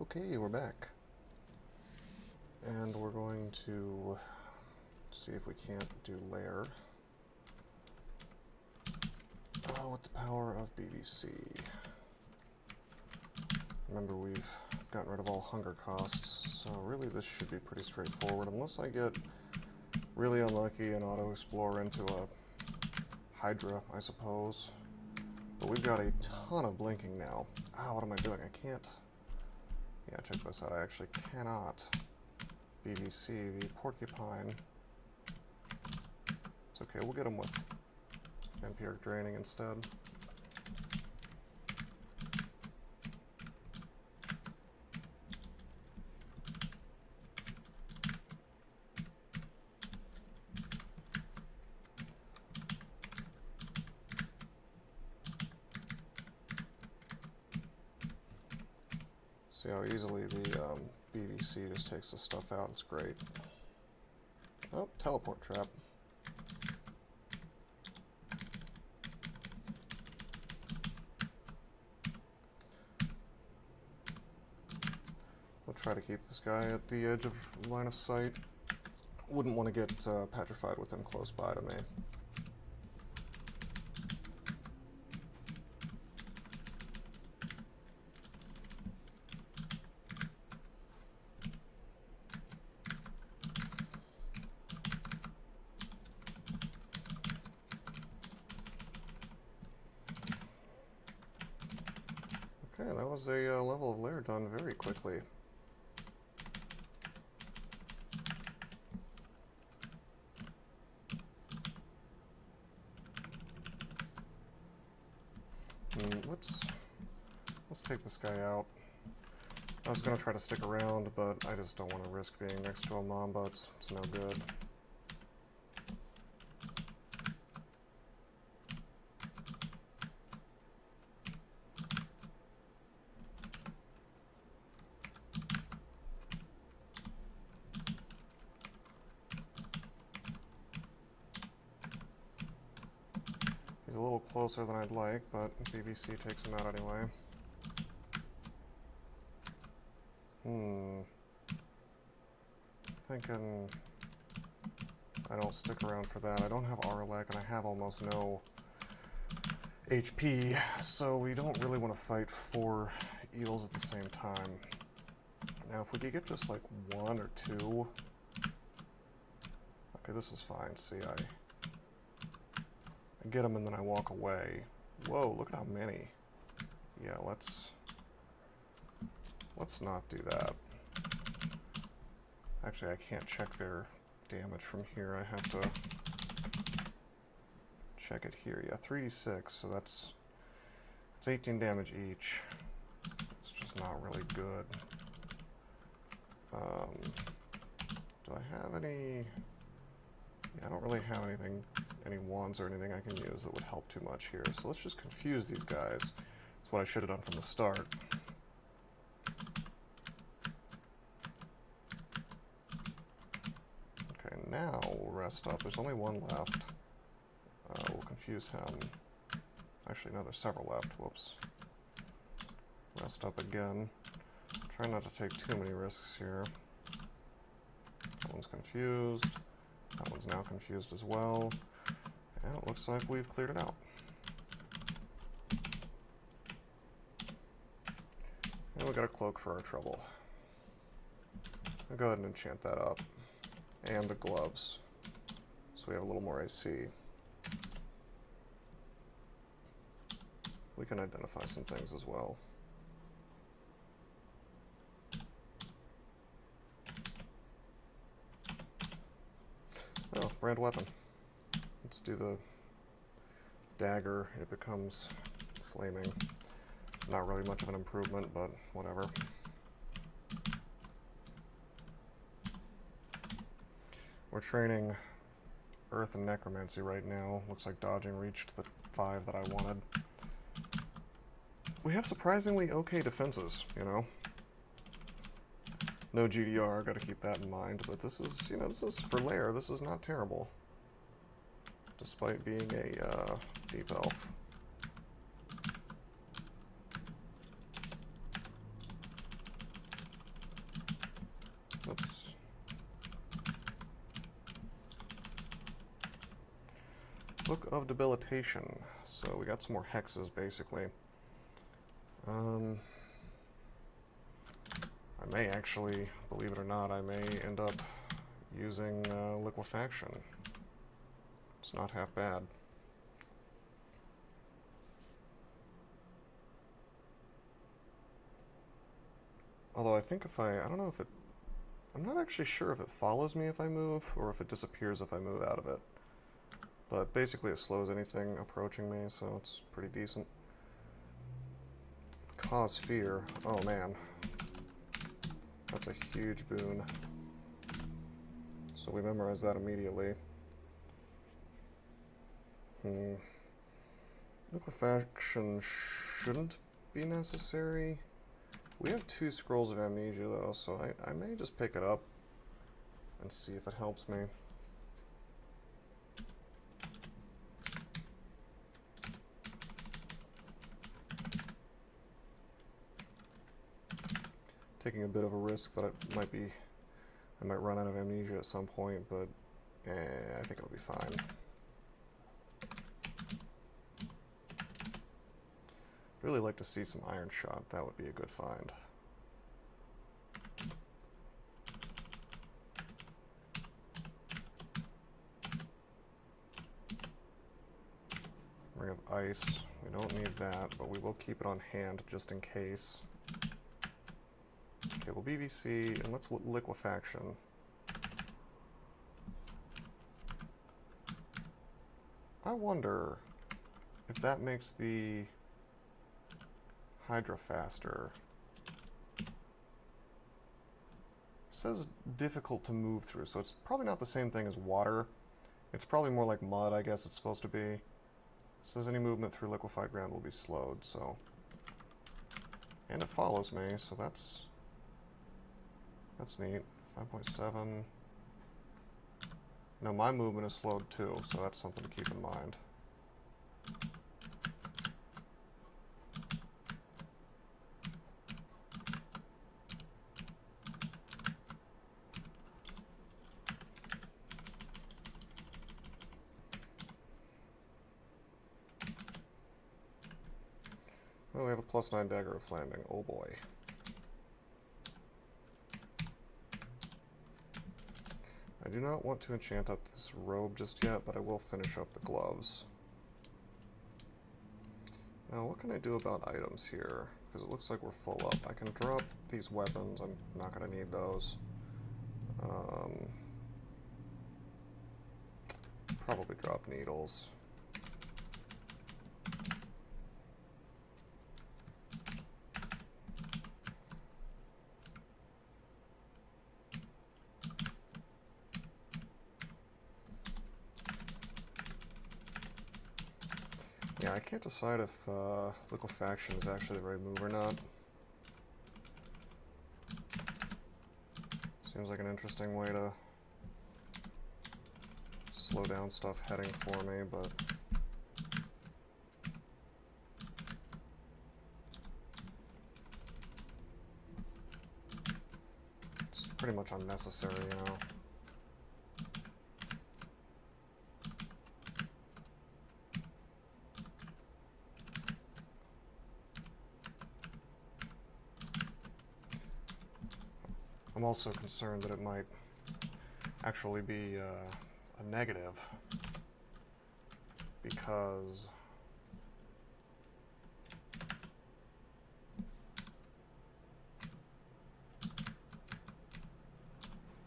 Okay, we're back. And we're going to see if we can't do Lair. With the power of BVC. Remember, we've gotten rid of all hunger costs, so really this should be pretty straightforward, unless I get really unlucky and auto-explore into a Hydra, I suppose. But we've got a ton of blinking now. What am I doing? I can't... Yeah, check this out. I actually cannot BVC the porcupine. It's okay, we'll get him with vampiric draining instead. See how easily the BVC just takes the stuff out. It's great. Oh, teleport trap. We'll try to keep this guy at the edge of line of sight. Wouldn't want to get petrified with him close by to me. Okay, that was a level of Lair done very quickly. Let's take this guy out. I was going to try to stick around, but I just don't want to risk being next to a Mamba. It's no good. He's a little closer than I'd like, but BVC takes him out anyway. Thinking I don't stick around for that. I don't have Arlec, and I have almost no HP, so we don't really want to fight 4 eels at the same time. Now, if we could get just like 1 or 2... Okay, this is fine. See, I get them and then I walk away. Whoa, look at how many. Yeah, let's not do that. Actually, I can't check their damage from here. I have to check it here. Yeah, 3d6, so it's 18 damage each. It's just not really good. Do I have any... Yeah, I don't really have anything, any wands or anything I can use that would help too much here. So let's just confuse these guys. That's what I should have done from the start. Okay, now we'll rest up. There's only 1 left. We'll confuse him. Actually, no, there's several left. Whoops. Rest up again. Try not to take too many risks here. That one's confused. That one's now confused as well. And it looks like we've cleared it out. And we got a cloak for our trouble. I'll go ahead and enchant that up. And the gloves. So we have a little more AC. We can identify some things as well. Oh, brand weapon. Let's do the dagger. It becomes flaming. Not really much of an improvement, but whatever. We're training Earth and Necromancy right now. Looks like dodging reached the 5 that I wanted. We have surprisingly okay defenses, you know? No GDR, gotta keep that in mind, but this is, this is, for Lair, this is not terrible. Despite being a deep elf. Book of Debilitation. So we got some more hexes, basically. I may actually, believe it or not, I may end up using liquefaction. It's not half bad. Although I think if I don't know if it, I'm not actually sure if it follows me if I move, or if it disappears if I move out of it. But basically it slows anything approaching me, so it's pretty decent. Cause fear. Oh man. That's a huge boon. So we memorize that immediately. Liquefaction shouldn't be necessary. We have 2 scrolls of amnesia though, so I may just pick it up and see if it helps me. Taking a bit of a risk that I might run out of amnesia at some point, but I think it'll be fine. Really like to see some iron shot. That would be a good find. Ring of ice. We don't need that, but we will keep it on hand just in case. Okay, well BVC, and let's liquefaction. I wonder if that makes the Hydra faster. It says difficult to move through, so it's probably not the same thing as water. It's probably more like mud, I guess it's supposed to be. It says any movement through liquefied ground will be slowed, so. And it follows me, so that's neat. 5.7. No, my movement is slowed too, so that's something to keep in mind. Oh, we have a +9 dagger of flaming. Oh boy. I do not want to enchant up this robe just yet, but I will finish up the gloves. Now, what can I do about items here? Because it looks like we're full up. I can drop these weapons. I'm not going to need those. Probably drop needles. Yeah, I can't decide if liquefaction is actually the right move or not. Seems like an interesting way to slow down stuff heading for me, but it's pretty much unnecessary, you know. I'm also concerned that it might actually be a negative, because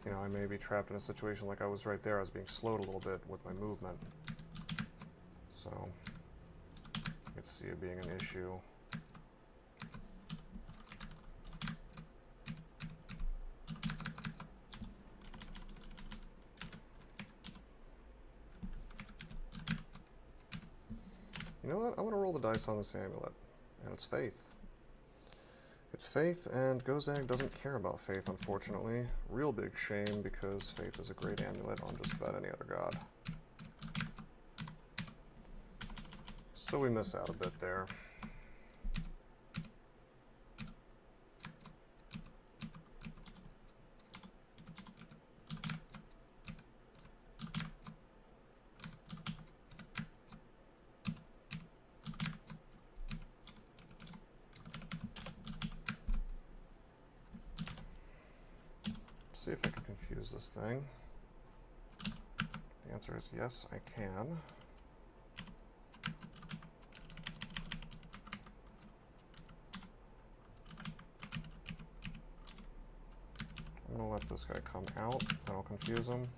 you know, I may be trapped in a situation like I was right there. I was being slowed a little bit with my movement, so I could see it being an issue. You know what? I'm going to roll the dice on this amulet, and it's faith. It's faith, and Gozag doesn't care about faith, unfortunately. Real big shame, because faith is a great amulet on just about any other god. So we miss out a bit there. see if I can confuse this thing. The answer is yes, I can. I'm going to let this guy come out, then I'll confuse him,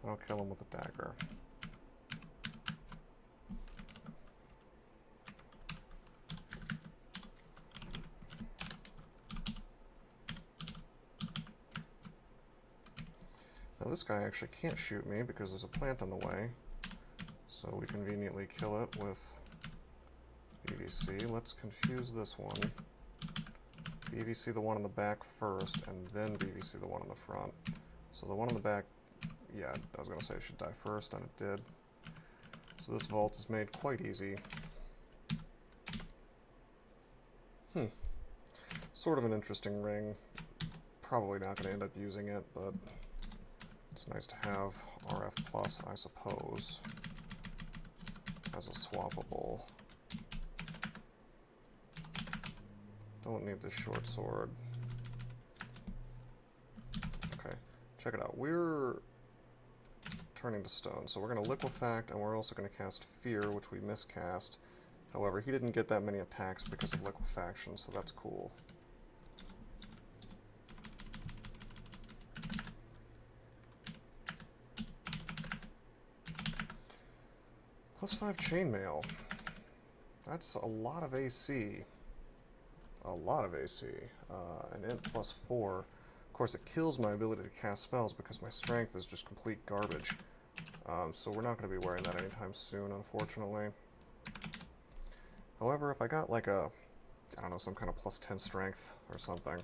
and I'll kill him with the dagger. Now this guy actually can't shoot me because there's a plant in the way, so we conveniently kill it with BVC. Let's confuse this one. BVC the one in the back first, and then BVC the one in the front. So the one in the back, yeah, I was going to say it should die first, and it did. So this vault is made quite easy. Sort of an interesting ring. Probably not going to end up using it, but it's nice to have RF plus, I suppose, as a swappable. Don't need this short sword. Okay, check it out. We're turning to stone, so we're going to liquefact, and we're also going to cast Fear, which we miscast. However, he didn't get that many attacks because of liquefaction, so that's cool. +5 chainmail. That's a lot of AC. A lot of AC. An int +4. Of course, it kills my ability to cast spells because my strength is just complete garbage. So we're not going to be wearing that anytime soon, unfortunately. However, if I got like a, I don't know, some kind of +10 strength or something,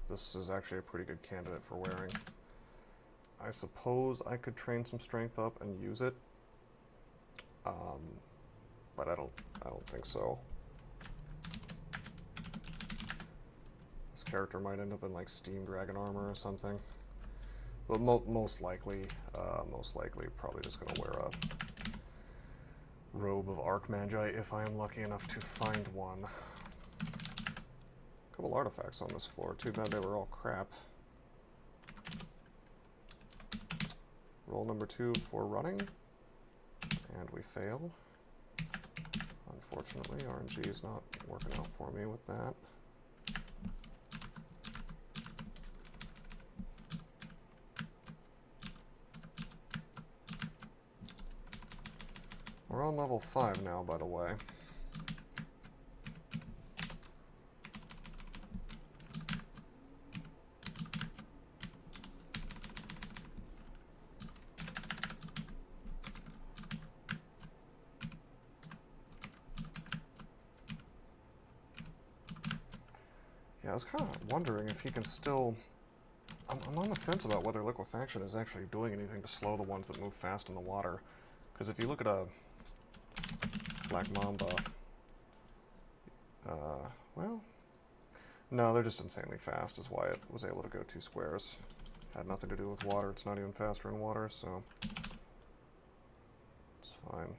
this is actually a pretty good candidate for wearing. I suppose I could train some strength up and use it. But I don't think so. This character might end up in like Steam Dragon armor or something. But most likely, probably just gonna wear a robe of Archmagi if I am lucky enough to find one. A couple artifacts on this floor. Too bad they were all crap. Roll number 2 for running. And we fail. Unfortunately, RNG is not working out for me with that. We're on level 5 now, by the way. Yeah, I was kind of wondering if he can still... I'm on the fence about whether liquefaction is actually doing anything to slow the ones that move fast in the water. Because if you look at a Black Mamba... well... No, they're just insanely fast is why it was able to go 2 squares. Had nothing to do with water. It's not even faster in water, so... it's fine.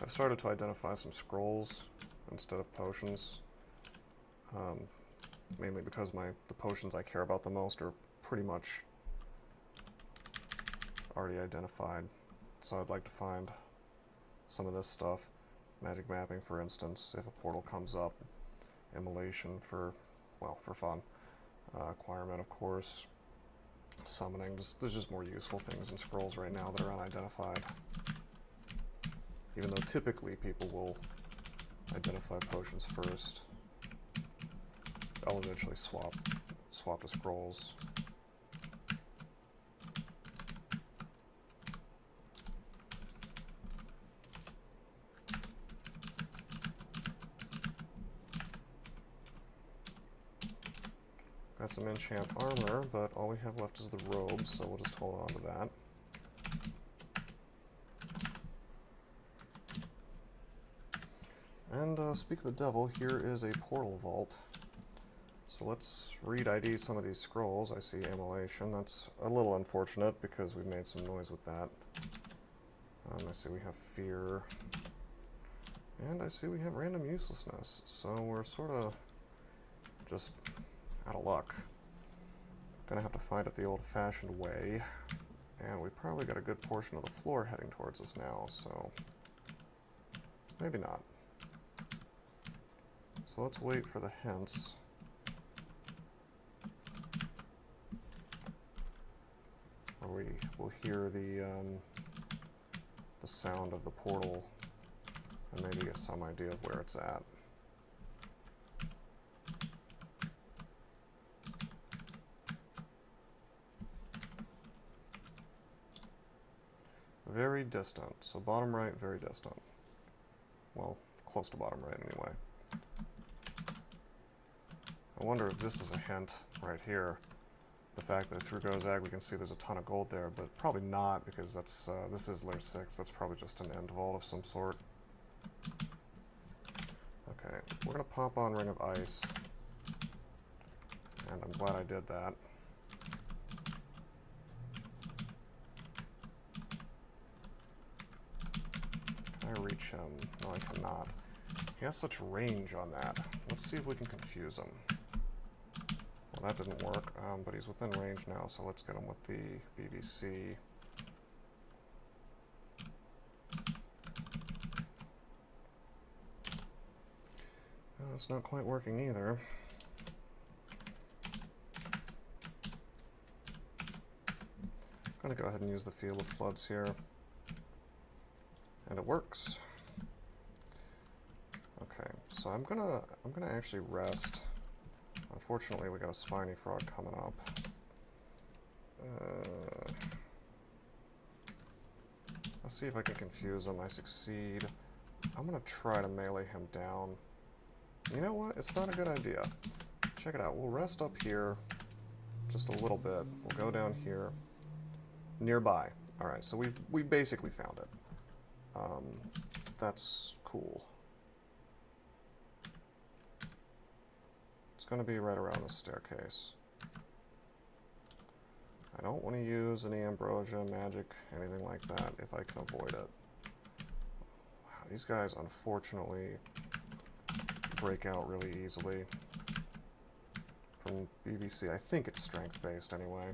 I've started to identify some scrolls instead of potions, mainly because the potions I care about the most are pretty much already identified. So I'd like to find some of this stuff. Magic mapping, for instance, if a portal comes up. Immolation for, well, for fun. Acquirement, of course. Summoning. There's just more useful things in scrolls right now that are unidentified. Even though typically people will identify potions first. I'll eventually swap to scrolls. Got some enchant armor, but all we have left is the robe, so we'll just hold on to that. And speak of the devil, here is a portal vault. So let's read ID some of these scrolls. I see immolation. That's a little unfortunate because we've made some noise with that. I see we have fear. And I see we have random uselessness. So we're sort of just out of luck. Gonna have to find it the old-fashioned way. And we probably got a good portion of the floor heading towards us now, so maybe not. So let's wait for the hints. Or we will hear the sound of the portal and maybe get some idea of where it's at. Very distant. So bottom right, very distant. Well, close to bottom right anyway. I wonder if this is a hint right here. The fact that through Gozag we can see there's a ton of gold there, but probably not, because that's this is Lair 6. That's probably just an end vault of some sort. Okay, we're going to pop on Ring of Ice. And I'm glad I did that. Can I reach him? No, I cannot. He has such range on that. Let's see if we can confuse him. Well, that didn't work, but he's within range now, so let's get him with the BVC. It's not quite working either. I'm gonna go ahead and use the Field of Floods here. And it works. Okay, so I'm gonna actually rest. Unfortunately, we got a spiny frog coming up. Let's see if I can confuse him. I succeed. I'm gonna try to melee him down. You know what? It's not a good idea. Check it out. We'll rest up here just a little bit. We'll go down here. Nearby. Alright, so we basically found it. That's cool. It's going to be right around the staircase. I don't want to use any ambrosia, magic, anything like that if I can avoid it. Wow, these guys unfortunately break out really easily from BBC. I think it's strength based anyway.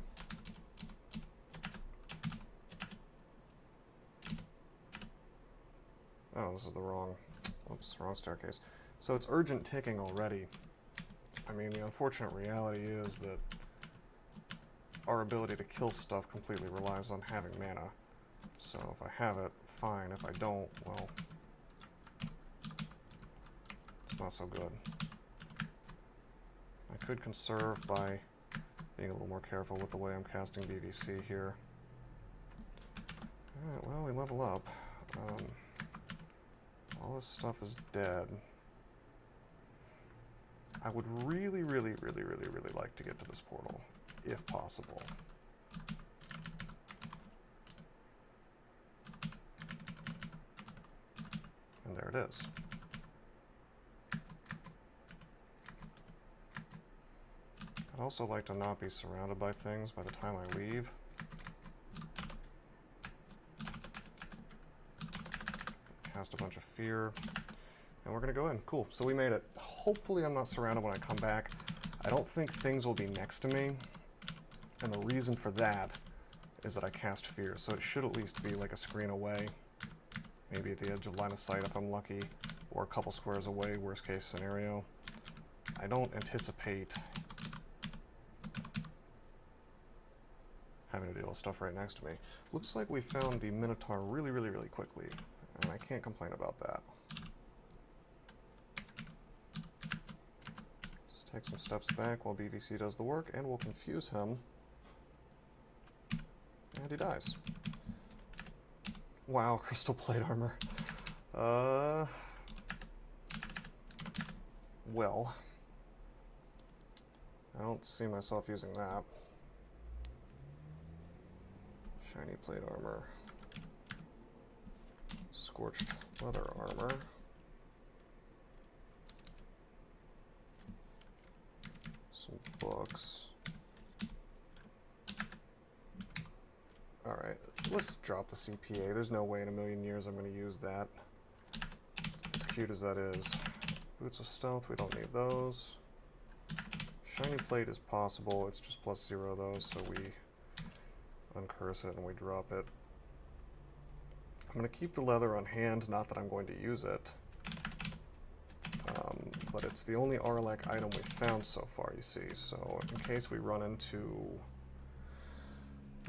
Oh, this is the wrong, oops, wrong staircase. So it's urgent ticking already. I mean, the unfortunate reality is that our ability to kill stuff completely relies on having mana. So if I have it, fine. If I don't, well, it's not so good. I could conserve by being a little more careful with the way I'm casting BVC here. Alright, well, we level up. All this stuff is dead. I would really like to get to this portal, if possible. And there it is. I'd also like to not be surrounded by things by the time I leave. Cast a bunch of fear, and we're gonna go in. Cool, so we made it. Hopefully I'm not surrounded when I come back. I don't think things will be next to me, and the reason for that is that I cast fear, so it should at least be like a screen away, maybe at the edge of line of sight if I'm lucky, or a couple squares away, worst case scenario. I don't anticipate having to deal with stuff right next to me. Looks like we found the Minotaur really quickly, and I can't complain about that. Just take some steps back while BVC does the work, and we'll confuse him. And he dies. Wow, crystal plate armor. Well, I don't see myself using that. Shiny plate armor. Scorched leather armor. Some books. Alright, let's drop the CPA. There's no way in a million years I'm going to use that. As cute as that is. Boots of Stealth, we don't need those. Shiny plate is possible, it's just +0 though, so we uncurse it and we drop it. I'm going to keep the leather on hand, not that I'm going to use it, but it's the only Arlec item we've found so far, you see, so in case we run into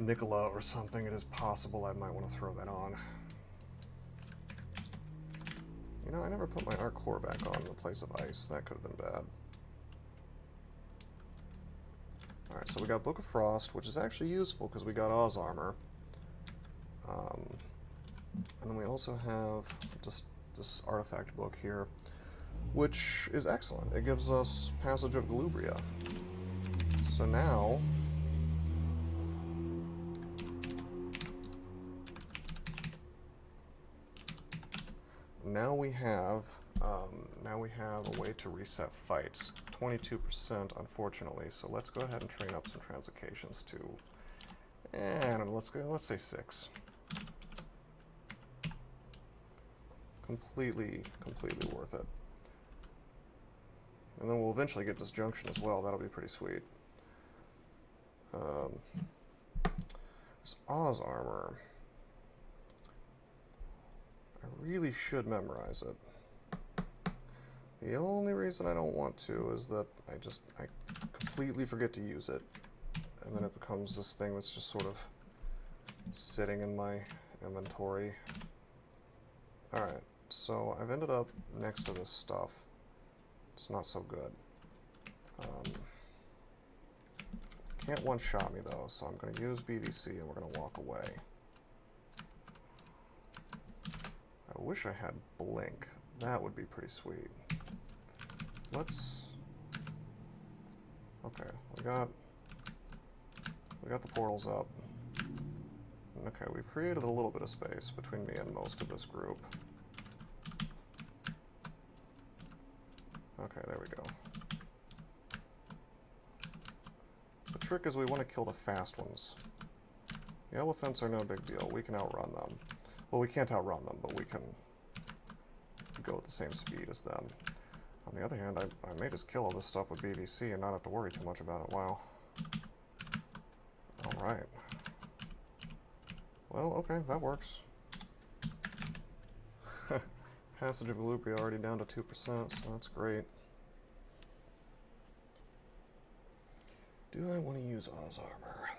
Nicola or something, it is possible I might want to throw that on. You know, I never put my Arc Core back on in the place of ice. That could have been bad. Alright, so we got Book of Frost, which is actually useful because we got Oz Armor. And then we also have just this artifact book here, which is excellent. It gives us Passage of Galubria. So now we have a way to reset fights. 22%, unfortunately. So let's go ahead and train up some translocations to, and let's say 6. Completely worth it. And then we'll eventually get Disjunction as well. That'll be pretty sweet. This Oz Armor. I really should memorize it. The only reason I don't want to is that I completely forget to use it. And then it becomes this thing that's just sort of sitting in my inventory. Alright, so I've ended up next to this stuff. It's not so good. Can't one-shot me though, so I'm going to use BVC and we're going to walk away. I wish I had Blink. That would be pretty sweet. Let's... Okay, we got the portals up. Okay, we've created a little bit of space between me and most of this group. Okay, there we go. The trick is we want to kill the fast ones. The elephants are no big deal. We can outrun them. Well, we can't outrun them, but we can go at the same speed as them. On the other hand, I may just kill all this stuff with BVC and not have to worry too much about it. Wow. Alright. Well, okay, that works. Passage of Galubria already down to 2%, so that's great. Do I want to use Oz Armor?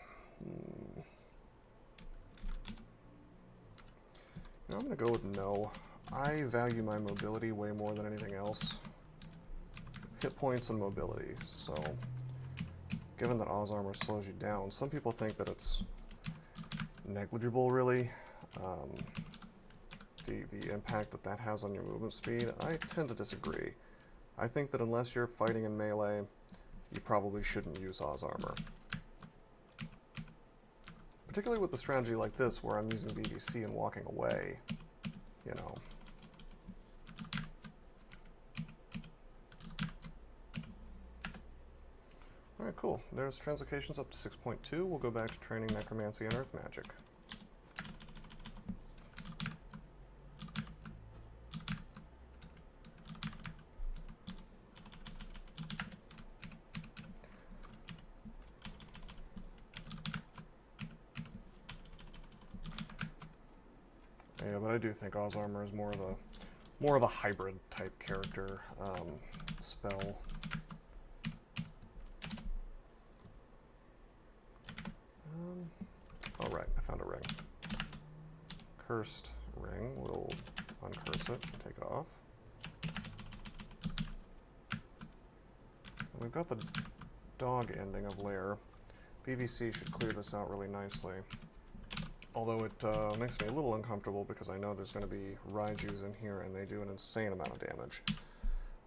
I'm going to go with no. I value my mobility way more than anything else. Hit points and mobility, so given that Oz Armor slows you down, some people think that it's negligible, really. The impact that has on your movement speed, I tend to disagree. I think that unless you're fighting in melee, you probably shouldn't use Oz Armor. Particularly with a strategy like this, where I'm using BVC and walking away, you know. Alright, cool. There's translocations up to 6.2. We'll go back to training Necromancy and Earth Magic. Yeah, but I do think Oz Armor is more of a hybrid type character spell. All right, I found a ring. Cursed ring. We'll uncurse it and take it off. And we've got the dog ending of Lair. BVC should clear this out really nicely. Although it makes me a little uncomfortable because I know there's going to be Raijus in here and they do an insane amount of damage.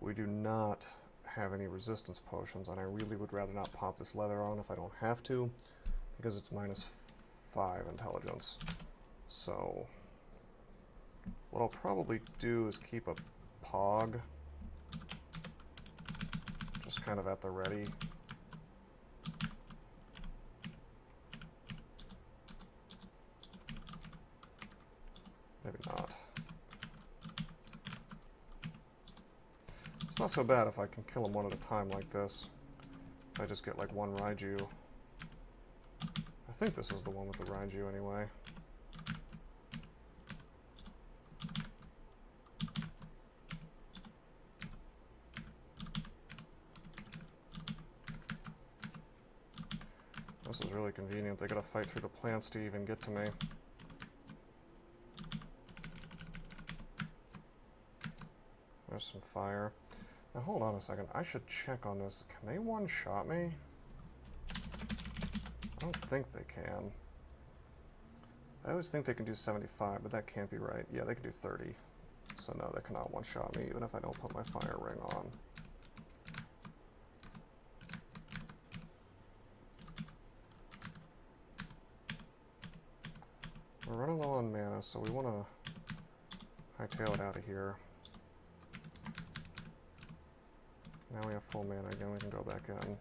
We do not have any resistance potions, and I really would rather not pop this leather on if I don't have to, because it's -5 intelligence. So what I'll probably do is keep a Pog just kind of at the ready. Maybe not. It's not so bad if I can kill them one at a time like this. If I just get like one Raiju. I think this is the one with the Raiju anyway. This is really convenient. They gotta fight through the plants to even get to me. There's some fire. Now hold on a second. I should check on this. Can they one-shot me? I don't think they can. I always think they can do 75, but that can't be right. Yeah, they can do 30. So no, they cannot one-shot me, even if I don't put my fire ring on. We're running low on mana, so we want to hightail it out of here. Now we have full mana again, we can go back in.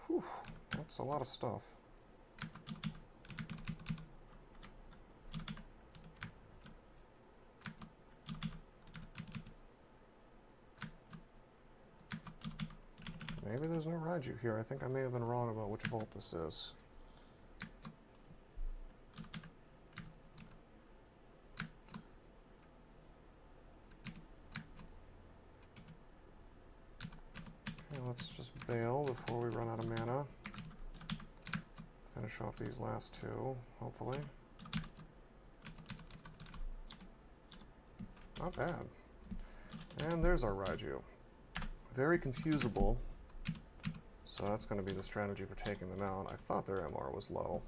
Whew, that's a lot of stuff. Maybe there's no Raiju here. I think I may have been wrong about which vault this is. Let's just bail before we run out of mana. Finish off these last two, hopefully. Not bad. And there's our Raiju. Very confusable, so that's going to be the strategy for taking them out. I thought their MR was low.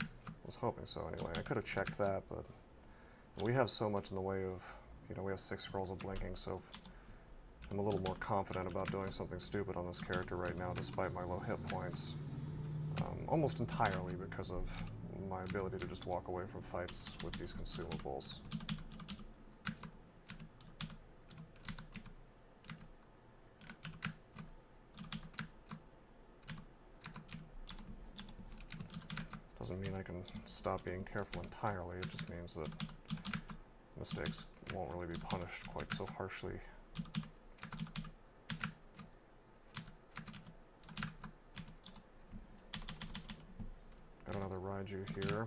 I was hoping so anyway. I could have checked that, but we have so much in the way of, you know, we have 6 scrolls of blinking, so I'm a little more confident about doing something stupid on this character right now, despite my low hit points. Almost entirely because of my ability to just walk away from fights with these consumables. Doesn't mean I can stop being careful entirely, it just means that mistakes won't really be punished quite so harshly. Got another Raiju here.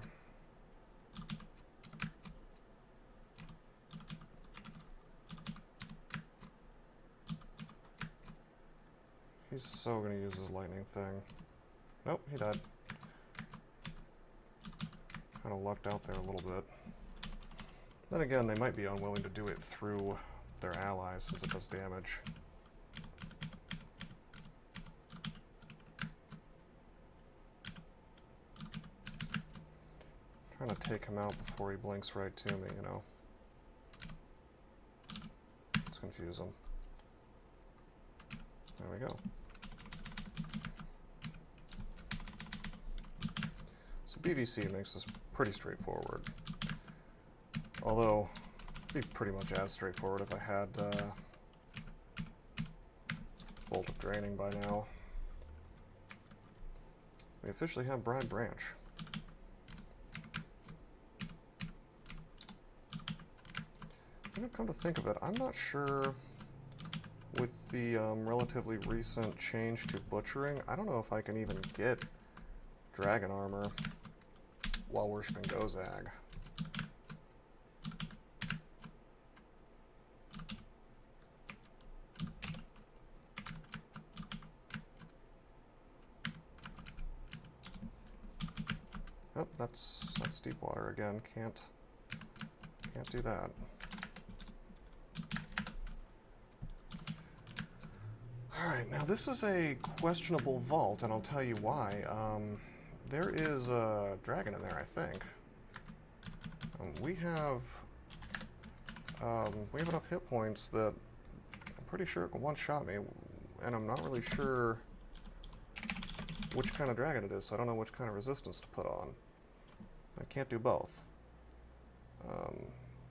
He's so gonna use his lightning thing. Nope, he died. Kind of lucked out there a little bit. Then again, they might be unwilling to do it through their allies since it does damage. Trying to take him out before he blinks right to me, you know. Let's confuse him. There we go. So BVC makes this pretty straightforward. Although, it'd be pretty much as straightforward if I had Bolt of Draining by now. We officially have Bride Branch. Come to think of it, I'm not sure with the relatively recent change to butchering, I don't know if I can even get dragon armor while worshipping Gozag. Oh, that's deep water again. Can't do that. Alright, now this is a questionable vault, and I'll tell you why. There is a dragon in there, I think. We have enough hit points that I'm pretty sure it can one-shot me, and I'm not really sure which kind of dragon it is, so I don't know which kind of resistance to put on. I can't do both.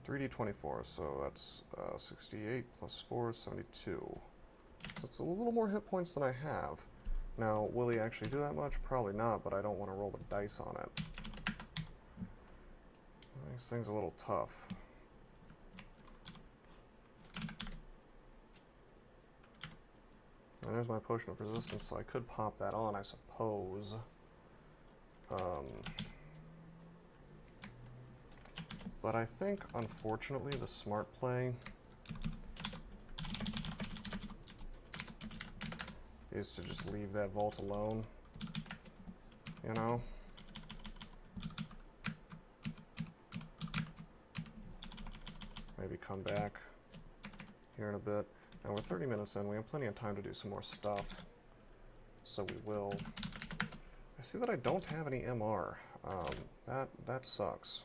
3d24, so that's 68 plus 4 is 72. So it's a little more hit points than I have. Now, will he actually do that much? Probably not, but I don't want to roll the dice on it. This thing's a little tough. there's my potion of resistance, so I could pop that on, I suppose. But I think, unfortunately, the smart play is to just leave that vault alone, you know? Maybe come back here in a bit. Now we're 30 minutes in, we have plenty of time to do some more stuff, so we will. I see that I don't have any MR. That sucks.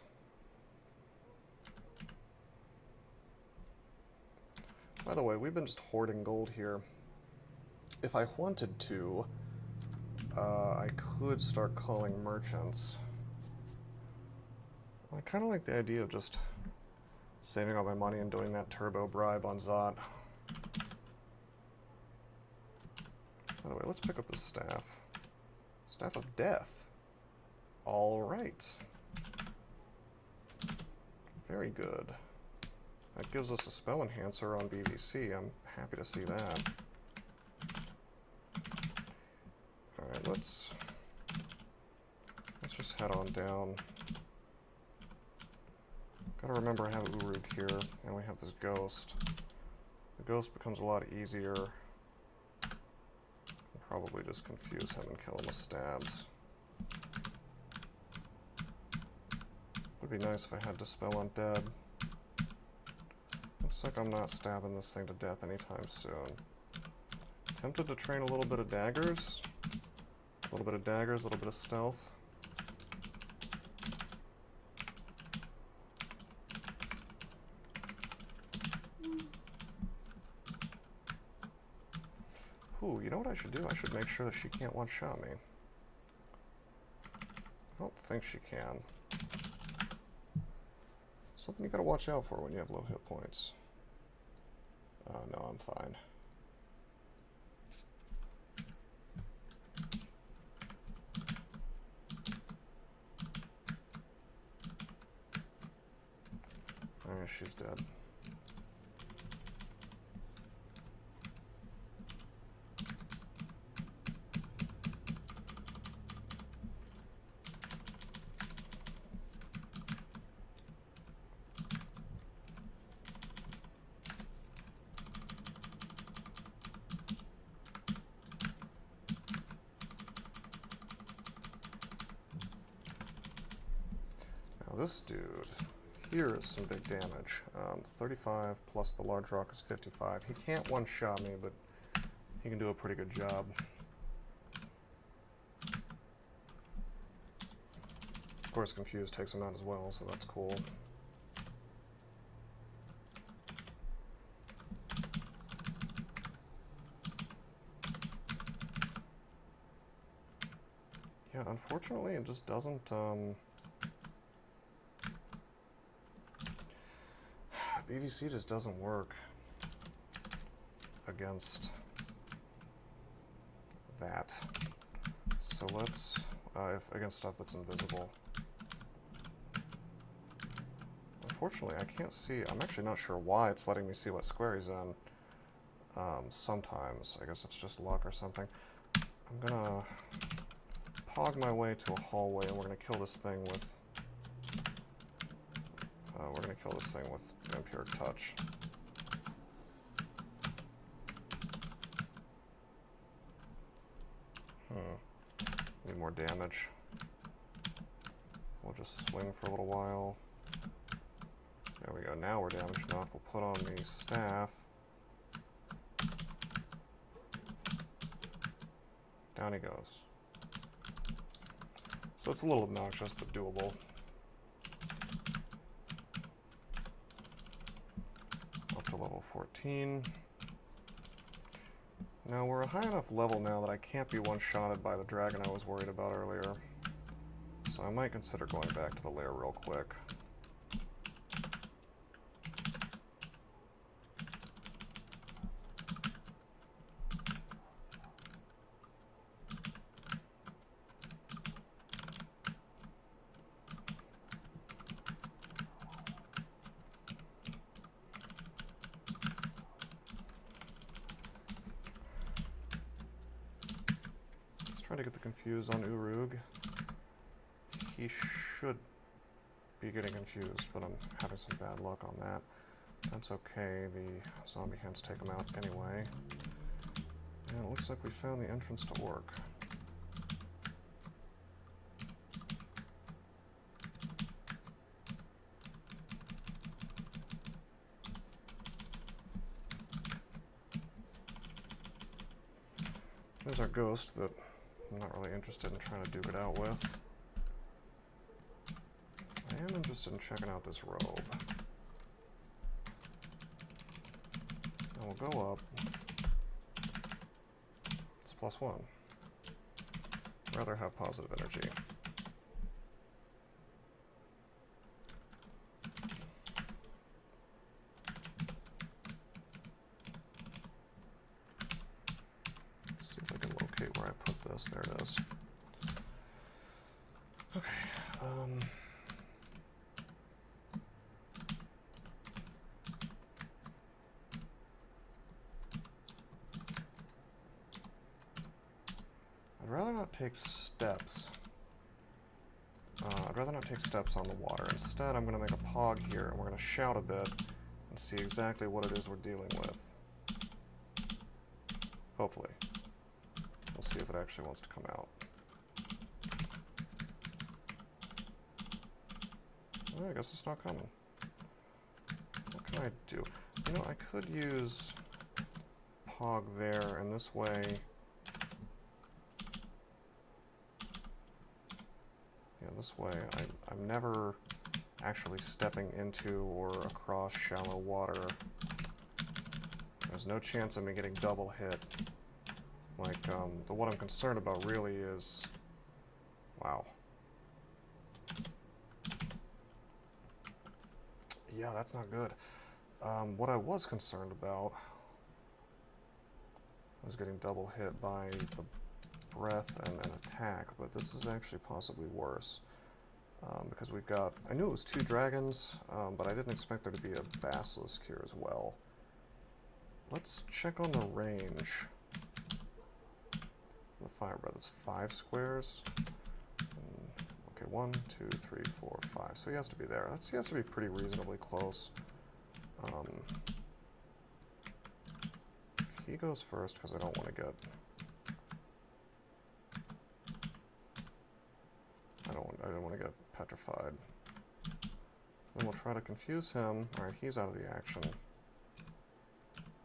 By the way, we've been just hoarding gold here. If I wanted to, I could start calling merchants. I kind of like the idea of just saving all my money and doing that turbo bribe on Zot. By the way, let's pick up the staff. Staff of Death. Alright. Very good. That gives us a spell enhancer on BVC. I'm happy to see that. Alright, let's just head on down. Gotta remember I have Uruk here, and we have this ghost. The ghost becomes a lot easier. I'll probably just confuse him and kill him with stabs. Would be nice if I had Dispel Undead. Looks like I'm not stabbing this thing to death anytime soon. Tempted to train a little bit of daggers. A little bit of daggers, a little bit of stealth. Ooh, you know what I should do? I should make sure that she can't one-shot me. I don't think she can. Something you gotta watch out for when you have low hit points. No, I'm fine. Alright, she's dead. This dude here is some big damage. 35 plus the large rock is 55. He can't one-shot me, but he can do a pretty good job. Of course, Confused takes him out as well, so that's cool. Yeah, unfortunately, it just doesn't, BVC just doesn't work against that. So let's, against stuff that's invisible. Unfortunately, I can't see, I'm actually not sure why it's letting me see what square he's in. Sometimes, I guess it's just luck or something. I'm gonna pog my way to a hallway and we're gonna kill this thing with Vampiric Touch. Need more damage. We'll just swing for a little while. There we go, now we're damaged enough. We'll put on the staff. Down he goes. So it's a little obnoxious, but doable. Up to level 14. Now we're a high enough level now that I can't be one-shotted by the dragon I was worried about earlier. So I might consider going back to the lair real quick. try to get the confused on Urug. He should be getting confused, but I'm having some bad luck on that. That's okay, the zombie hands take him out anyway. And it looks like we found the entrance to Orc. There's our ghost that I'm not really interested in trying to duke it out with. I am interested in checking out this robe. And we'll go up. It's +1. Rather have positive energy. See if I can locate where I put this. There it is. Okay. I'd rather not take steps. I'd rather not take steps on the water. Instead, I'm going to make a pog here, and we're going to shout a bit and see exactly what it is we're dealing with. Hopefully. We'll see if it actually wants to come out. Well, I guess it's not coming. What can I do? You know, I could use pog there, and this way... This way, I'm never actually stepping into or across shallow water. There's no chance of me getting double hit. Like, what I'm concerned about really is... Wow. Yeah, that's not good. What I was concerned about was getting double hit by the breath and an attack, but this is actually possibly worse. Because we've got... I knew it was 2 dragons, but I didn't expect there to be a basilisk here as well. Let's check on the range. The fire breath is 5 squares. Okay, 1, 2, 3, 4, 5. So he has to be there. He has to be pretty reasonably close. He goes first because I don't want to get... I don't want to get petrified. Then we'll try to confuse him. Alright, he's out of the action.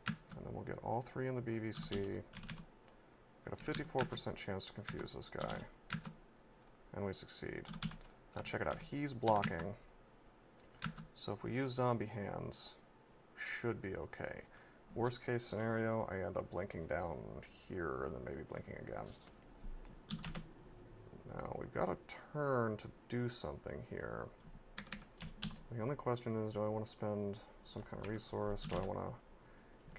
And then we'll get all 3 in the BVC. Got a 54% chance to confuse this guy. And we succeed. Now check it out. He's blocking. So if we use zombie hands, should be okay. Worst case scenario, I end up blinking down here and then maybe blinking again. Now, we've got a turn to do something here. The only question is, do I want to spend some kind of resource? Do I want to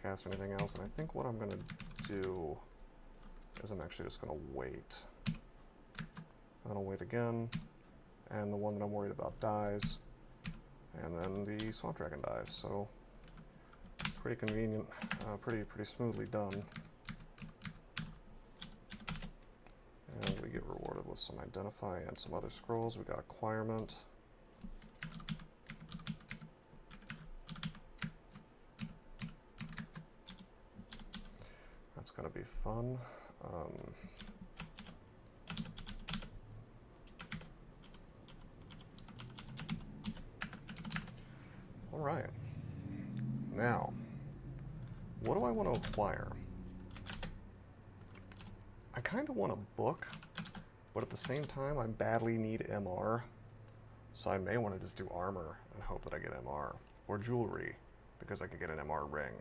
cast anything else? And I think what I'm going to do is I'm actually just going to wait. And then I'll wait again, and the one that I'm worried about dies, and then the swamp dragon dies. So, pretty convenient, pretty smoothly done. And we get rewarded with some identify and some other scrolls. We got acquirement. That's gonna be fun. All right. Now, what do I want to acquire? I kind of want a book, but at the same time, I badly need MR. So I may want to just do armor and hope that I get MR. Or jewelry, because I could get an MR ring.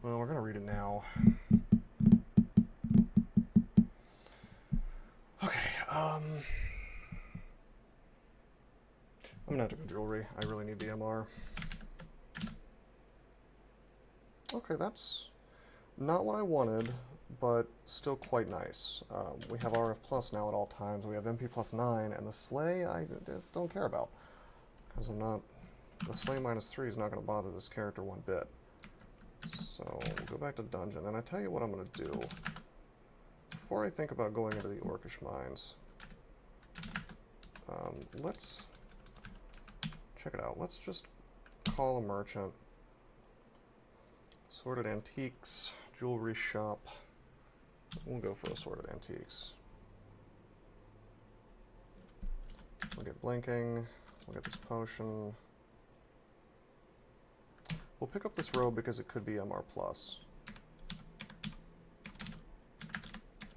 Well, we're going to read it now. Okay, I'm gonna have to go jewelry. I really need the MR. Okay, that's not what I wanted, but still quite nice. We have RF plus now at all times. We have MP plus 9, and the sleigh I just don't care about because I'm not the Slay -3 is not going to bother this character one bit. So we'll go back to dungeon, and I tell you what I'm going to do. Before I think about going into the Orcish Mines, let's check it out. Let's just call a merchant. Assorted Antiques, Jewelry Shop. We'll go for Assorted Antiques. We'll get Blinking. We'll get this potion. We'll pick up this robe because it could be MR+.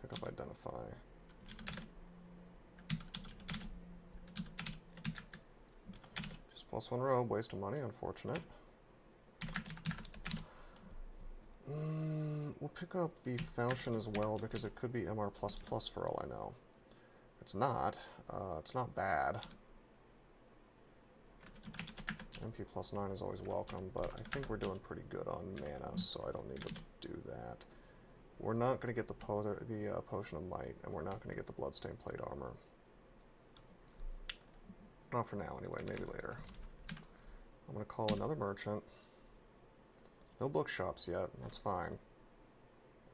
Pick up Identify. Just +1 robe, waste of money, unfortunate. We'll pick up the falchion as well because it could be MR++ for all I know. It's not bad. MP +9 is always welcome, but I think we're doing pretty good on mana, so I don't need to do that. We're not going to get the Potion of Might, and we're not going to get the Bloodstained Plate Armor. Not for now, anyway. Maybe later. I'm going to call another merchant. No bookshops yet. That's fine.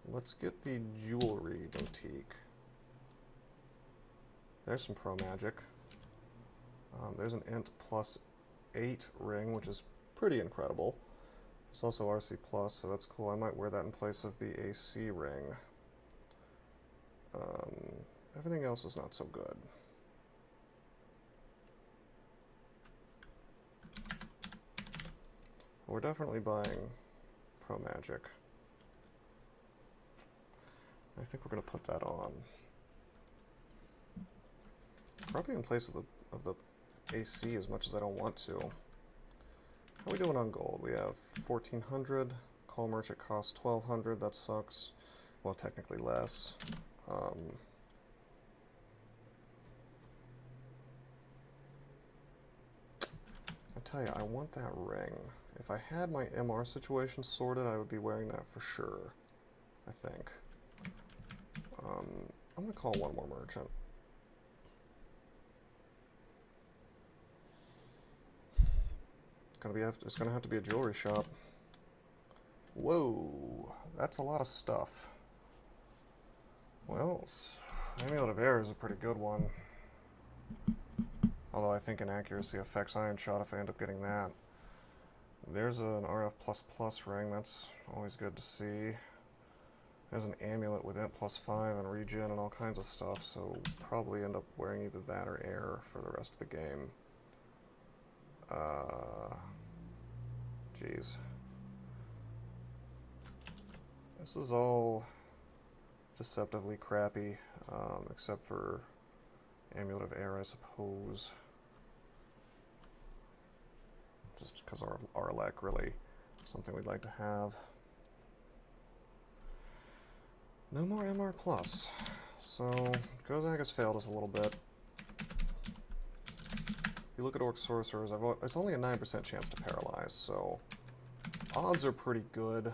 Let's get the Jewelry Boutique. There's some pro magic. There's an Int +8 ring, which is pretty incredible. It's also RC+, so that's cool. I might wear that in place of the AC ring. Everything else is not so good. We're definitely buying pro magic. I think we're going to put that on. Probably in place of the AC as much as I don't want to. How are we doing on gold? We have 1,400. Call merchant costs 1,200. That sucks. Well, technically less. I tell you, I want that ring. If I had my MR situation sorted, I would be wearing that for sure. I think. I'm going to call one more merchant. It's gonna have to be a jewelry shop. Whoa, that's a lot of stuff. Well, Amulet of Air is a pretty good one. Although I think inaccuracy affects Iron Shot if I end up getting that. There's an RF++ ring, that's always good to see. There's an amulet with Int +5 and regen and all kinds of stuff, so probably end up wearing either that or air for the rest of the game. Jeez. This is all deceptively crappy, except for Amulet of Air, I suppose. Just because our Arlec really something we'd like to have. No more MR+. So, Gozag has failed us a little bit. If you look at Orc Sorcerers, it's only a 9% chance to paralyze, so odds are pretty good.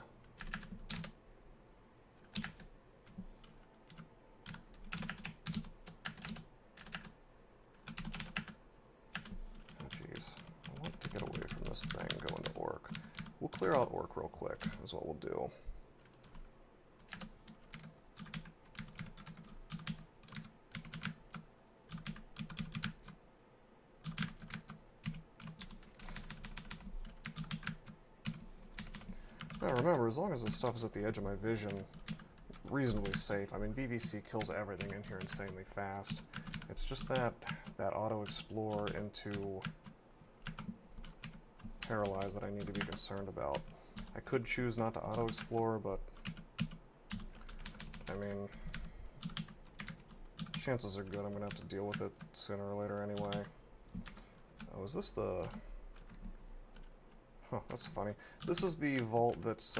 Oh jeez, I want to get away from this thing, go into Orc. We'll clear out Orc real quick, is what we'll do. Now remember, as long as this stuff is at the edge of my vision, reasonably safe. I mean, BVC kills everything in here insanely fast. It's just that auto-explore into Paralyze that I need to be concerned about. I could choose not to auto-explore, but I mean, chances are good I'm going to have to deal with it sooner or later anyway. Oh, is this the... Huh, that's funny. This is the vault that's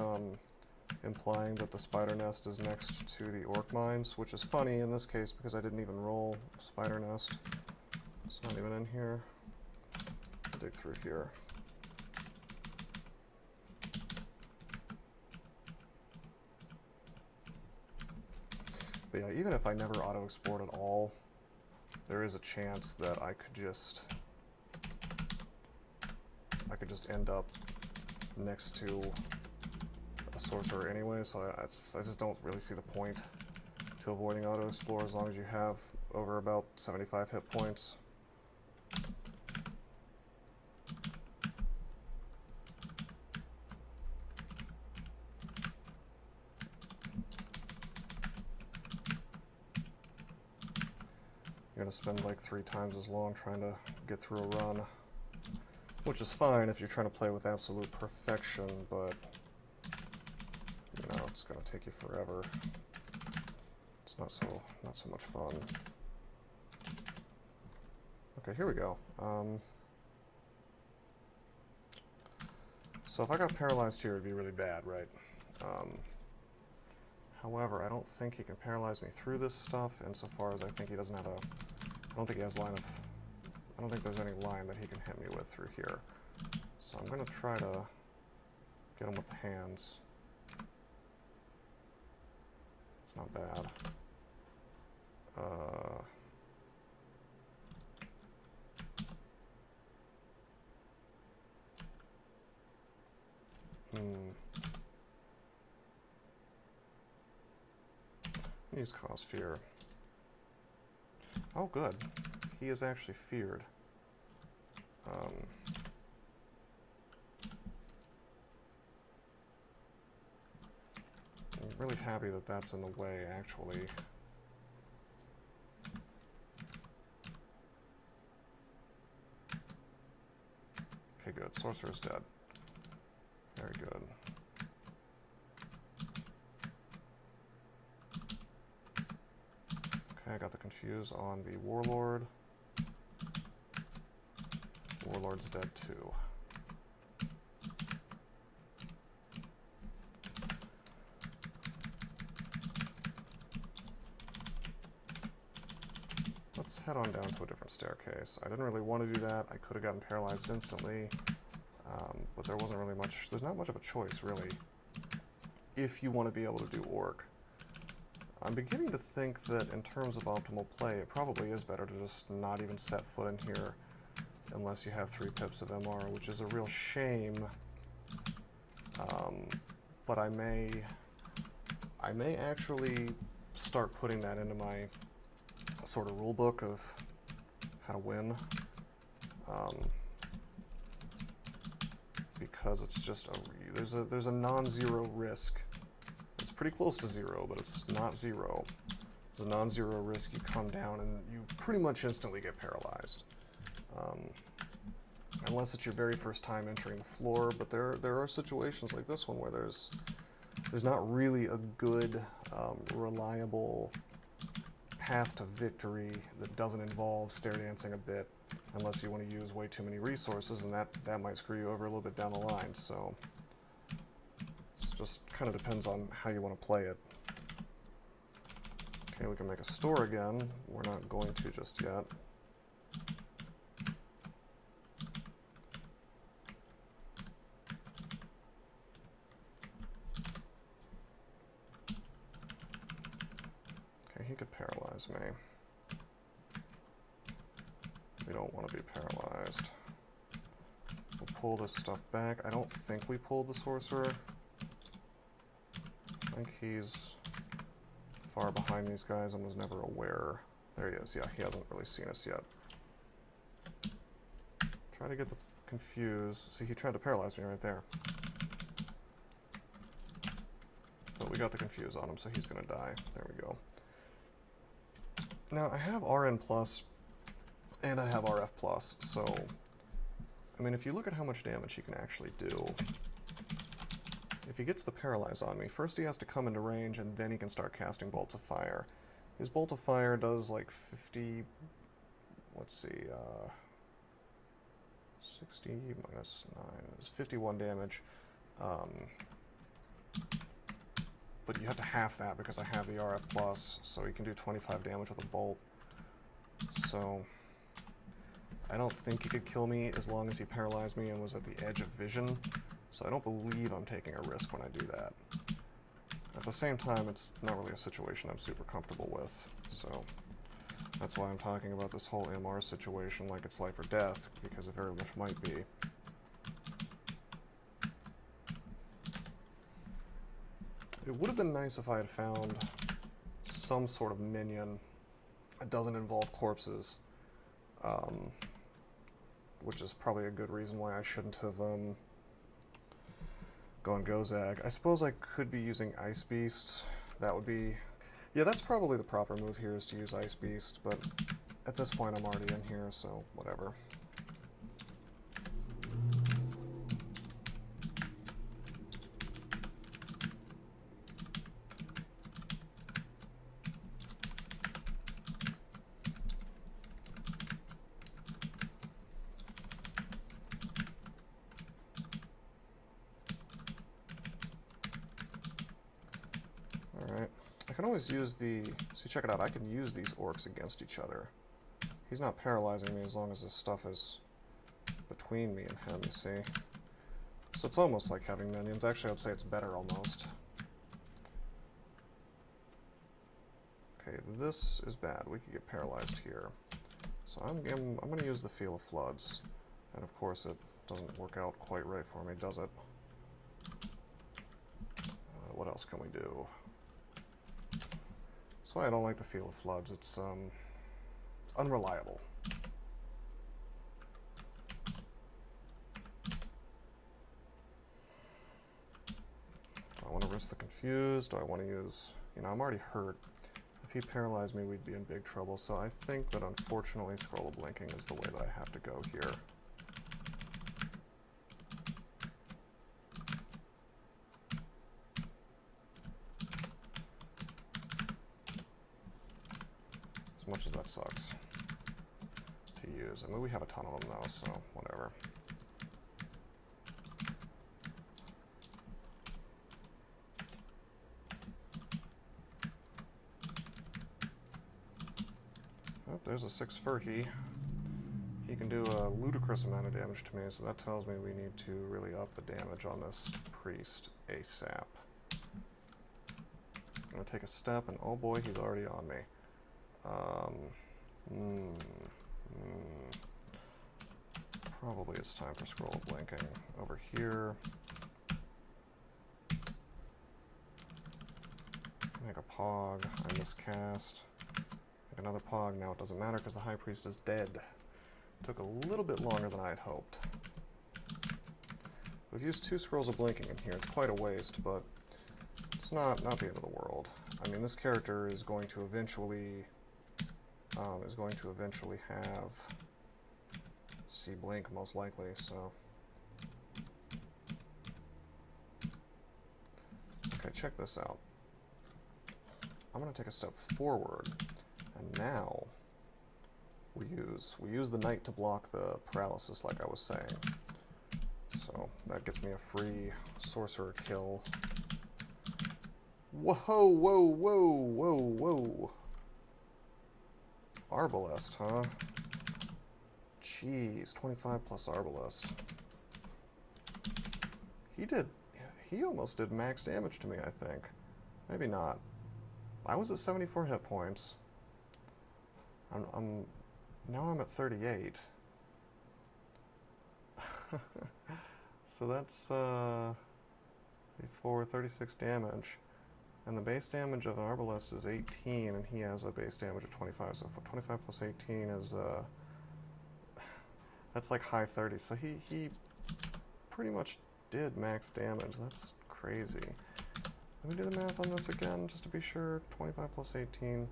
implying that the spider nest is next to the orc mines, which is funny in this case because I didn't even roll spider nest. It's not even in here. I'll dig through here. But yeah, even if I never auto-explored at all, there is a chance that I could I could just end up next to a sorcerer anyway, so I just don't really see the point to avoiding auto-explore as long as you have over about 75 hit points. You're going to spend like 3 times as long trying to get through a run, which is fine if you're trying to play with absolute perfection, but you know, it's going to take you forever. It's not so much fun. Okay, here we go. So if I got paralyzed here, it'd be really bad, right? However, I don't think he can paralyze me through this stuff, insofar as I think he doesn't have a... I don't think he has line of... I don't think there's any line that he can hit me with through here. So I'm going to try to get him with the hands. It's not bad. Use cause fear. Oh, good. He is actually feared. I'm really happy that that's in the way, actually. Okay, good. Sorcerer's dead. Very good. Okay, I got the confuse on the Warlord. Warlord's dead too. Let's head on down to a different staircase. I didn't really want to do that. I could have gotten paralyzed instantly, but there wasn't really much. There's not much of a choice, really, if you want to be able to do Orc. I'm beginning to think that in terms of optimal play, it probably is better to just not even set foot in here unless you have 3 pips of MR, which is a real shame. But I may actually start putting that into my sort of rule book of how to win, because it's just there's a non-zero risk. It's pretty close to 0, but it's not 0. There's a non-zero risk. You come down and you pretty much instantly get paralyzed, unless it's your very first time entering the floor. But there are situations like this one where there's not really a good, reliable path to victory that doesn't involve stair dancing a bit, unless you want to use way too many resources, and that might screw you over a little bit down the line. So it just kind of depends on how you want to play it. Okay, we can make a store again. We're not going to just yet. Okay, he could paralyze me. We don't want to be paralyzed. We'll pull this stuff back. I don't think we pulled the sorcerer. I think he's far behind these guys and was never aware. There he is. Yeah, he hasn't really seen us yet. Try to get the confused. See, he tried to paralyze me right there. But we got the confuse on him, so he's going to die. There we go. Now, I have RN+, and I have RF+, so... I mean, if you look at how much damage he can actually do... If he gets the paralyze on me, first he has to come into range, and then he can start casting bolts of fire. His bolt of fire does like 50... Let's see, 60 minus 9 is 51 damage. But you have to half that because I have the RF+, so he can do 25 damage with a bolt. So I don't think he could kill me as long as he paralyzed me and was at the edge of vision. So I don't believe I'm taking a risk when I do that. At the same time, it's not really a situation I'm super comfortable with. So that's why I'm talking about this whole MR situation like it's life or death, because it very much might be. It would have been nice if I had found some sort of minion that doesn't involve corpses, which is probably a good reason why I shouldn't have gone Gozag. I suppose I could be using Ice Beasts. That would be... Yeah, that's probably the proper move here, is to use Ice Beast, but at this point I'm already in here, so whatever. Alright. I can always use the... See, check it out. I can use these orcs against each other. He's not paralyzing me as long as his stuff is between me and him, you see. So it's almost like having minions. Actually, I would say it's better almost. Okay, this is bad. We could get paralyzed here. So I'm going to use the Feel of Floods. And of course it doesn't work out quite right for me, does it? What else can we do? That's why I don't like the Feel of Floods. It's unreliable. Do I want to risk the Confuse? Do I want to use... You know, I'm already hurt. If he paralyzed me, we'd be in big trouble. So I think that, unfortunately, Scroll of Blinking is the way that I have to go here. As much as that sucks to use. I mean, we have a ton of them now, so whatever. Oh, there's a 6 Furky. He can do a ludicrous amount of damage to me, so that tells me we need to really up the damage on this priest ASAP. I'm gonna take a step, and oh boy, he's already on me. Probably it's time for Scroll of Blinking. Over here. Make a Pog. I miscast. Make another Pog. Now it doesn't matter because the High Priest is dead. Took a little bit longer than I had hoped. We've used 2 Scrolls of Blinking in here. It's quite a waste, but it's not the end of the world. I mean, this character is going to eventually have see Blink, most likely, so... Okay, check this out. I'm going to take a step forward, and now we use the Knight to block the paralysis, like I was saying. So that gets me a free sorcerer kill. Whoa, whoa, whoa, whoa, whoa. Arbalest, huh? Jeez, 25 plus Arbalest. He almost did max damage to me, I think. Maybe not. I was at 74 hit points. Now I'm at 38. So that's, 36 damage. And the base damage of an Arbalest is 18, and he has a base damage of 25. So 25 plus 18 is, that's like high 30s. So he pretty much did max damage. That's crazy. Let me do the math on this again, just to be sure. 25 plus 18,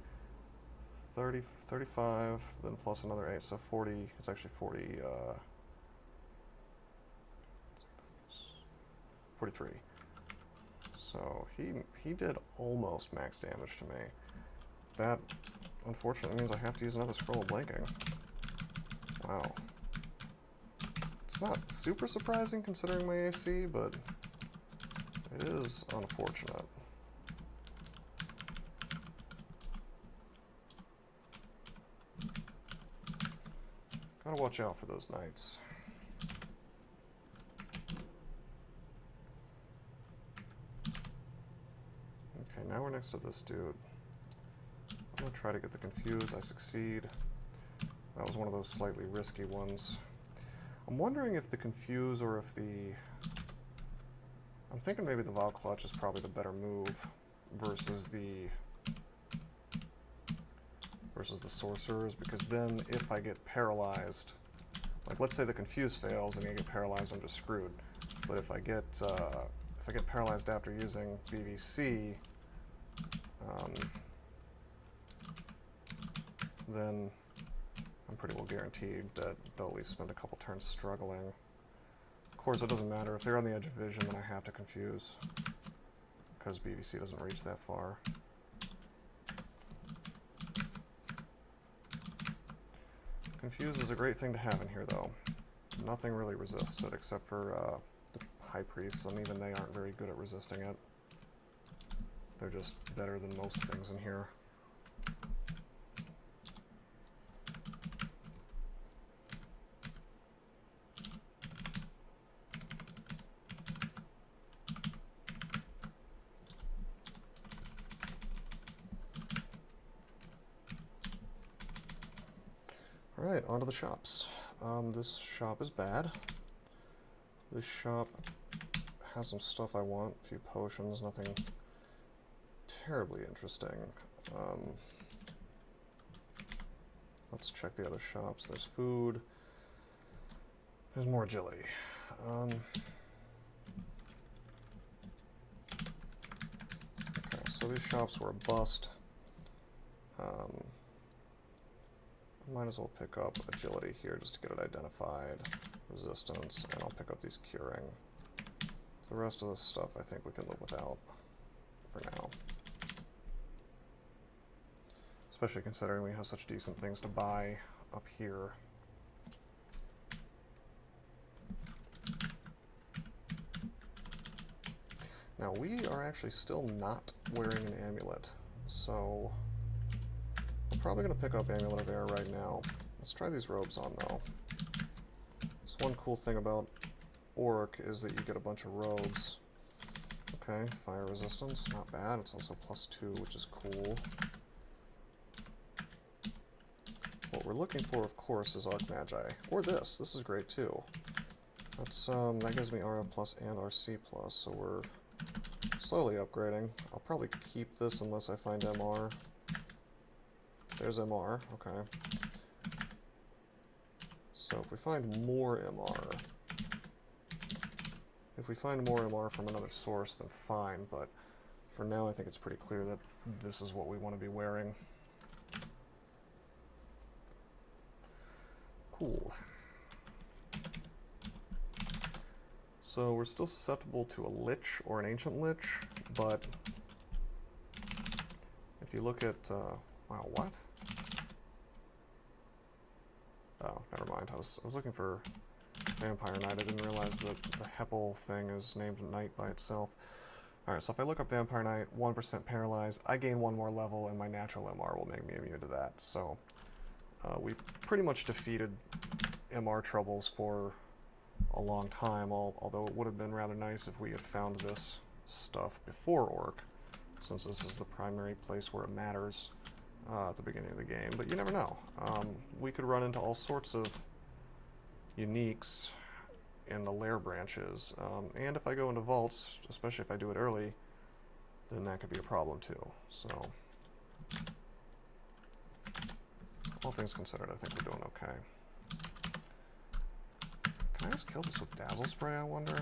30, 35, then plus another 8, so 40. It's actually 40, 43. So he did almost max damage to me. That, unfortunately, means I have to use another Scroll of Blinking. Wow. It's not super surprising considering my AC, but it is unfortunate. Gotta watch out for those knights. Okay, now we're next to this dude. I'm gonna try to get the Confuse. I succeed. That was one of those slightly risky ones. I'm wondering if the Confuse or if the... I'm thinking maybe the Vow Clutch is probably the better move versus the Sorcerers, because then if I get paralyzed, like let's say the Confuse fails and I get paralyzed, I'm just screwed. But if I get paralyzed after using BVC, then I'm pretty well guaranteed that they'll at least spend a couple turns struggling. Of course, it doesn't matter. If they're on the edge of vision, then I have to confuse, because BVC doesn't reach that far. Confuse is a great thing to have in here, though. Nothing really resists it except for the High Priests, and even they aren't very good at resisting it. They're just better than most things in here. Alright, on to the shops. This shop is bad. This shop has some stuff I want, a few potions, nothing terribly interesting. Let's check the other shops. There's food. There's more agility. Okay, so these shops were a bust. Might as well pick up agility here just to get it identified. Resistance, and I'll pick up these curing. The rest of this stuff I think we can live without for now. Especially considering we have such decent things to buy up here. Now we are actually still not wearing an amulet, so I'm probably going to pick up Amulet of Air right now. Let's try these robes on, though. So one cool thing about Orc is that you get a bunch of robes. Okay, fire resistance, not bad. It's also +2, which is cool. What we're looking for, of course, is Archmagi. Or this. This is great, too. That's, that gives me RF plus and RC plus, so we're slowly upgrading. I'll probably keep this unless I find MR. There's MR, okay. So if we find more MR, from another source, then fine, but for now I think it's pretty clear that this is what we want to be wearing. Cool. So we're still susceptible to a Lich or an Ancient Lich, but if you look at, wow, what? Oh, never mind. I was looking for Vampire Knight. I didn't realize that the Heppel thing is named Knight by itself. Alright, so if I look up Vampire Knight, 1% paralyzed, I gain 1 more level, and my natural MR will make me immune to that. So we've pretty much defeated MR troubles for a long time, although it would have been rather nice if we had found this stuff before Orc, since this is the primary place where it matters. At the beginning of the game, but you never know. We could run into all sorts of uniques in the Lair branches, and if I go into vaults, especially if I do it early, then that could be a problem too. So, all things considered, I think we're doing okay. Can I just kill this with Dazzle Spray, I wonder?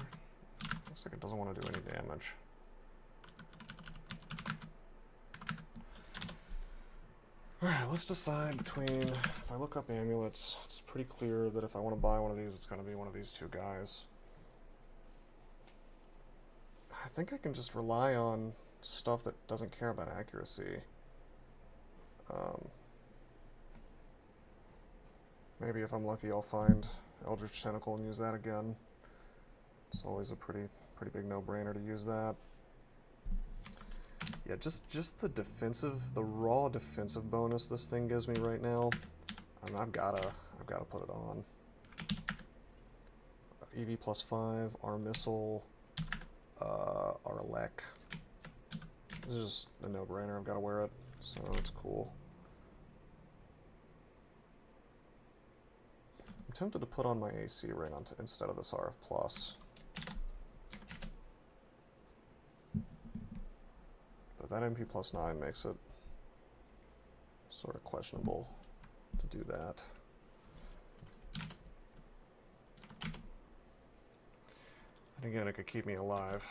Looks like it doesn't want to do any damage. Alright, let's decide between, if I look up amulets, it's pretty clear that if I want to buy one of these, it's going to be one of these two guys. I think I can just rely on stuff that doesn't care about accuracy. Maybe if I'm lucky I'll find Eldritch Tentacle and use that again. It's always a pretty big no-brainer to use that. Yeah, just the raw defensive bonus this thing gives me right now. I've gotta put it on. EV +5, our missile, our Lek. This is just a no-brainer. I've got to wear it, so it's cool. I'm tempted to put on my AC ring instead of this RF plus. that MP plus 9 makes it sort of questionable to do that. And again, it could keep me alive.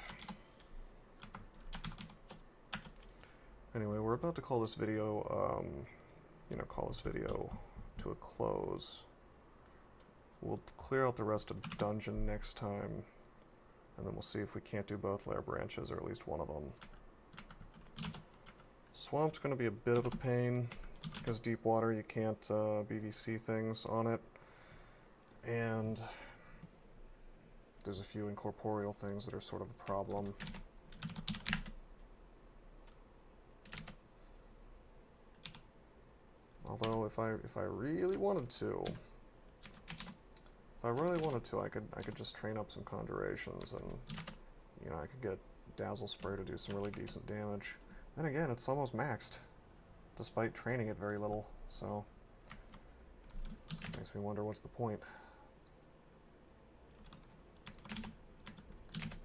Anyway, we're about to call this video, call this video to a close. We'll clear out the rest of the dungeon next time, and then we'll see if we can't do both lair branches, or at least one of them. Swamp's going to be a bit of a pain, because deep water you can't BVC things on it, and there's a few incorporeal things that are sort of a problem. Although if I really wanted to, I could just train up some conjurations, and I could get Dazzle Spray to do some really decent damage. Then again, it's almost maxed, despite training it very little. So this makes me wonder what's the point.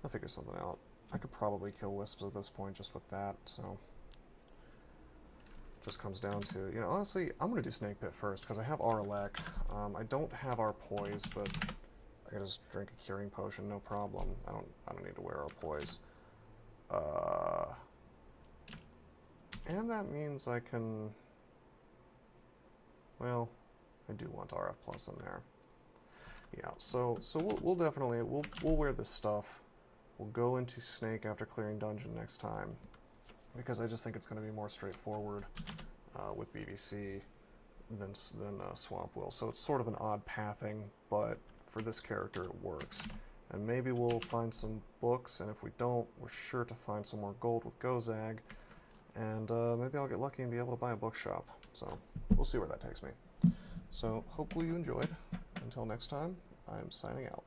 I'll figure something out. I could probably kill wisps at this point just with that. So just comes down to, honestly, I'm going to do Snake Pit first, because I have Auralek. I don't have our Poise, but I can just drink a Curing Potion, no problem. I don't need to wear our Poise. And that means I can, well, I do want RF Plus in there. Yeah, so we'll definitely, we'll wear this stuff. We'll go into Snake after clearing dungeon next time, because I just think it's going to be more straightforward with BVC than Swamp will. So it's sort of an odd pathing, but for this character it works. And maybe we'll find some books, and if we don't, we're sure to find some more gold with Gozag, and maybe I'll get lucky and be able to buy a bookshop. So we'll see where that takes me. So hopefully you enjoyed. Until next time, I'm signing out.